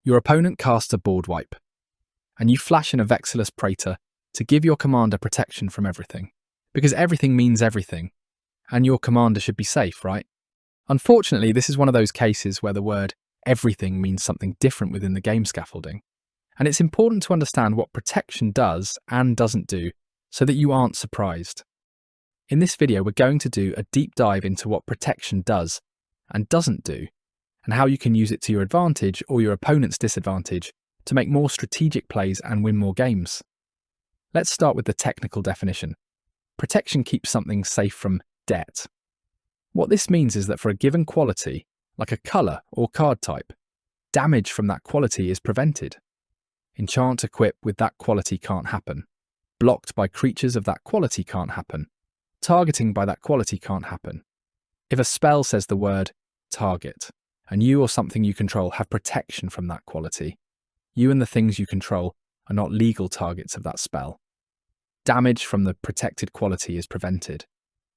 Your opponent casts a board wipe, and you flash in a Vexillus Praetor to give your commander protection from everything. Because everything means everything, and your commander should be safe, right? Unfortunately, this is one of those cases where the word everything means something different within the game scaffolding, and it's important to understand what protection does and doesn't do so that you aren't surprised. In this video, we're going to do a deep dive into what protection does and doesn't do, and how you can use it to your advantage or your opponent's disadvantage to make more strategic plays and win more games. Let's start with the technical definition. Protection keeps something safe from debt. What this means is that for a given quality, like a colour or card type, damage from that quality is prevented. Enchant equip with that quality can't happen. Blocked by creatures of that quality can't happen. Targeting by that quality can't happen. If a spell says the word target, and you or something you control have protection from that quality, you and the things you control are not legal targets of that spell. Damage from the protected quality is prevented.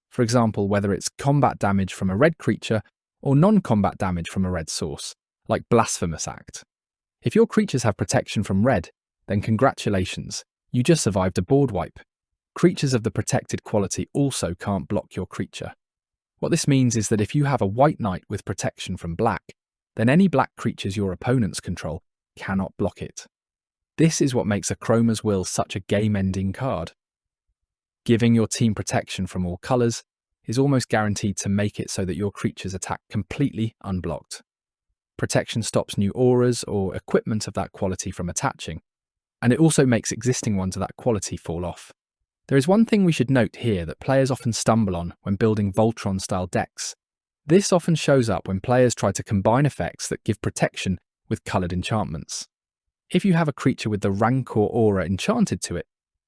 For example, whether it's combat damage from a red creature or non-combat damage from a red source, like Blasphemous Act. If your creatures have protection from red, then congratulations, you just survived a board wipe. Creatures of the protected quality also can't block your creature. What this means is that if you have a white knight with protection from black, then any black creatures your opponents control cannot block it. This is what makes a Chroma's Will such a game-ending card. Giving your team protection from all colours is almost guaranteed to make it so that your creatures attack completely unblocked. Protection stops new auras or equipment of that quality from attaching, and it also makes existing ones of that quality fall off. There is one thing we should note here that players often stumble on when building Voltron-style decks. This often shows up when players try to combine effects that give protection with coloured enchantments. If you have a creature with the Rancor aura enchanted to it,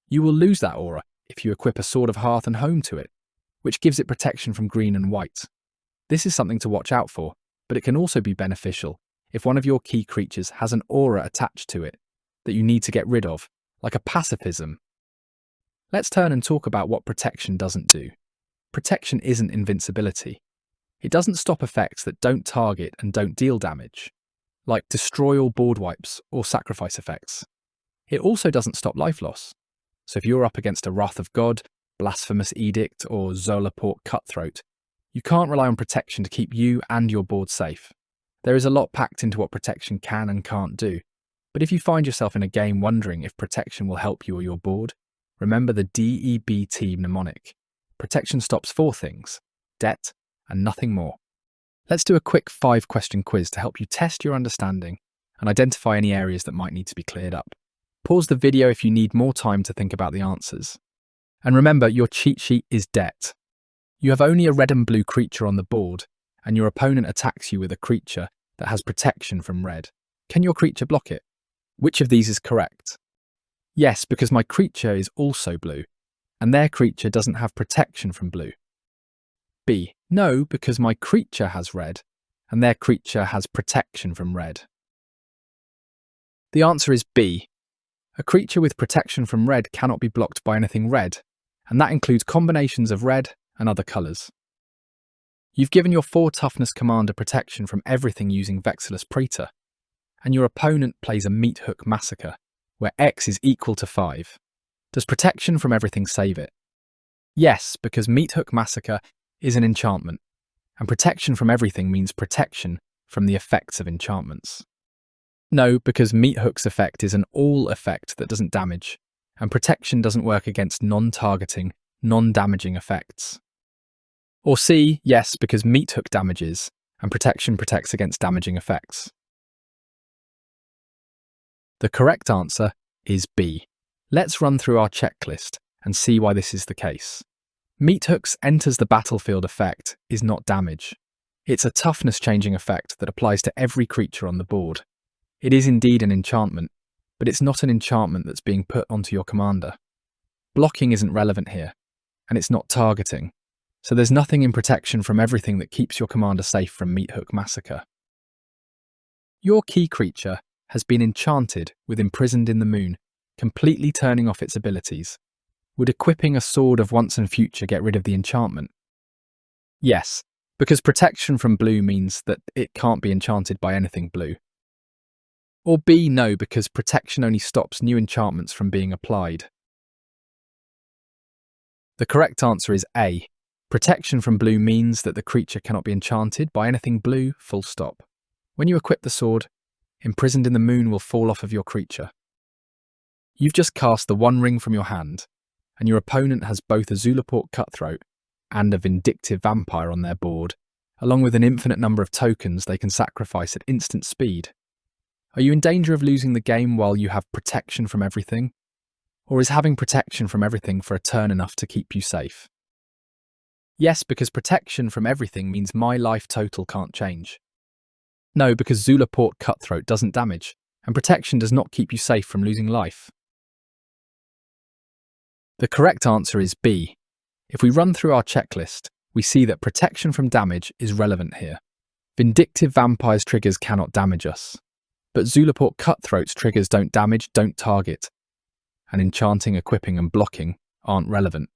you will lose that aura if you equip a Sword of Hearth and Home to it, which gives it protection from green and white. This is something to watch out for, but it can also be beneficial if one of your key creatures has an aura attached to it that you need to get rid of, like a pacifism. Let's turn and talk about what protection doesn't do. Protection isn't invincibility. It doesn't stop effects that don't target and don't deal damage, like destroy all board wipes or sacrifice effects. It also doesn't stop life loss. So if you're up against a Wrath of God, Blasphemous Edict, or Zolaport Cutthroat, you can't rely on protection to keep you and your board safe. There is a lot packed into what protection can and can't do, but if you find yourself in a game wondering if protection will help you or your board, remember the DEBT mnemonic. Protection stops 4 things: debt and nothing more. Let's do a quick 5-question quiz to help you test your understanding and identify any areas that might need to be cleared up. Pause the video if you need more time to think about the answers. And remember, your cheat sheet is debt. You have only a red and blue creature on the board, and your opponent attacks you with a creature that has protection from red. Can your creature block it? Which of these is correct? Yes, because my creature is also blue, and their creature doesn't have protection from blue. B. No, because my creature has red, and their creature has protection from red. The answer is B. A creature with protection from red cannot be blocked by anything red, and that includes combinations of red and other colours. You've given your 4 toughness commander protection from everything using Vexillus Praetor, and your opponent plays a Meat Hook Massacre, where X is equal to 5. Does protection from everything save it? Yes, because Meat Hook Massacre is an enchantment, and protection from everything means protection from the effects of enchantments. No, because Meat Hook's effect is an all effect that doesn't damage, and protection doesn't work against non-targeting, non-damaging effects. Or C, yes, because Meat Hook damages, and protection protects against damaging effects. The correct answer is B. Let's run through our checklist and see why this is the case. Meat Hook's enters the battlefield effect is not damage. It's a toughness changing effect that applies to every creature on the board. It is indeed an enchantment, but it's not an enchantment that's being put onto your commander. Blocking isn't relevant here, and it's not targeting, so there's nothing in protection from everything that keeps your commander safe from Meat Hook Massacre. Your key creature has been enchanted with Imprisoned in the Moon, completely turning off its abilities. Would equipping a Sword of Once and Future get rid of the enchantment? Yes, because protection from blue means that it can't be enchanted by anything blue. Or B, no, because protection only stops new enchantments from being applied. The correct answer is A. Protection from blue means that the creature cannot be enchanted by anything blue, full stop. When you equip the sword, Imprisoned in the Moon will fall off of your creature. You've just cast the One Ring from your hand, and your opponent has both a Zulaport Cutthroat and a Vindictive Vampire on their board, along with an infinite number of tokens they can sacrifice at instant speed. Are you in danger of losing the game while you have protection from everything? Or is having protection from everything for a turn enough to keep you safe? Yes, because protection from everything means my life total can't change. No, because Zulaport Cutthroat doesn't damage, and protection does not keep you safe from losing life. The correct answer is B. If we run through our checklist, we see that protection from damage is relevant here. Vindictive Vampire's triggers cannot damage us, but Zulaport Cutthroat's triggers don't damage, don't target, and enchanting, equipping and blocking aren't relevant.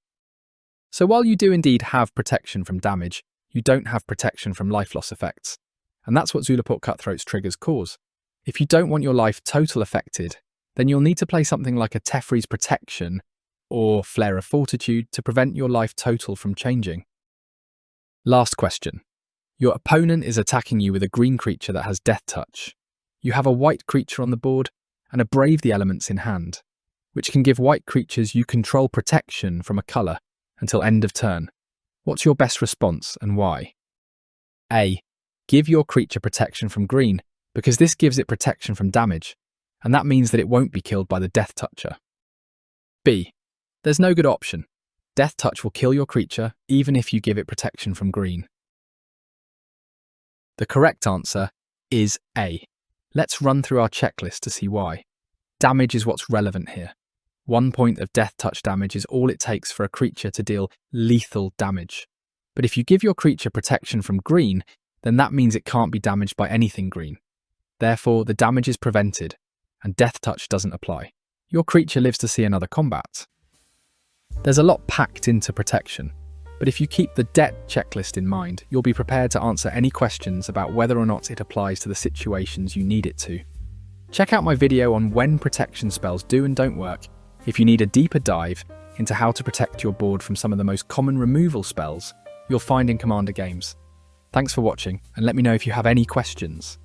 So while you do indeed have protection from damage, you don't have protection from life loss effects, and that's what Zulaport Cutthroat's triggers cause. If you don't want your life total affected, then you'll need to play something like a Teferi's Protection or Flare of Fortitude to prevent your life total from changing. Last question. Your opponent is attacking you with a green creature that has Death Touch. You have a white creature on the board and a Brave the Elements in hand, which can give white creatures you control protection from a colour until end of turn. What's your best response and why? A. Give your creature protection from green, because this gives it protection from damage, and that means that it won't be killed by the Death Toucher. B. There's no good option. Death Touch will kill your creature even if you give it protection from green. The correct answer is A. Let's run through our checklist to see why. Damage is what's relevant here. 1 point of Death Touch damage is all it takes for a creature to deal lethal damage. But if you give your creature protection from green, then that means it can't be damaged by anything green. Therefore, the damage is prevented, and Death Touch doesn't apply. Your creature lives to see another combat. There's a lot packed into protection, but if you keep the debt checklist in mind, you'll be prepared to answer any questions about whether or not it applies to the situations you need it to. Check out my video on when protection spells do and don't work if you need a deeper dive into how to protect your board from some of the most common removal spells you'll find in Commander games. Thanks for watching, and let me know if you have any questions.